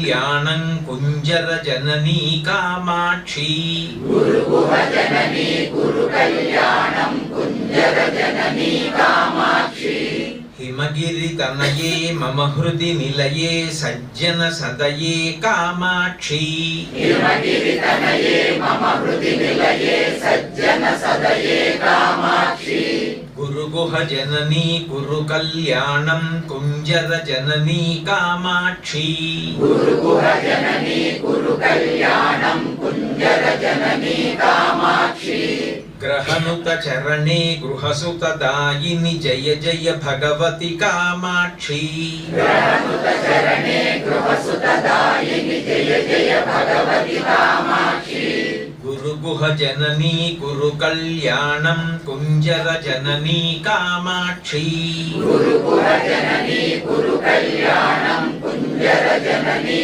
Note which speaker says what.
Speaker 1: कल्याणं कुञ्जर जननी कामाक्षी
Speaker 2: गुरुगुह जननी गुरु कल्याणं कुञ्जर जननी कामाक्षी
Speaker 1: हिमगिरि तनये मम हृदि निलये सज्जन सदये कामाक्षी
Speaker 2: हिमगिरि तनये मम हृदि निलये सज्जन सदये कामाक्षी
Speaker 1: गुरुगुह जननी कुरु कल्याणं कुञ्जर जननी कामाक्षी
Speaker 2: गुरुगुह जननी गुरु कल्याणं कुञ्जर जननी कामाक्षी
Speaker 1: ग्रहनुत चरणे गृहसुत दायिनि जय जय भगवति कामाक्षी
Speaker 2: ग्रहनुत चरणे गृहसुत दायिनि जय जय भगवति कामाक्षी
Speaker 1: गुरुगुह जननी कुरु कल्याणं कुञ्जर जननी कामाक्षी
Speaker 2: गुरुगुह जननी गुरु कल्याणं कुञ्जर जननी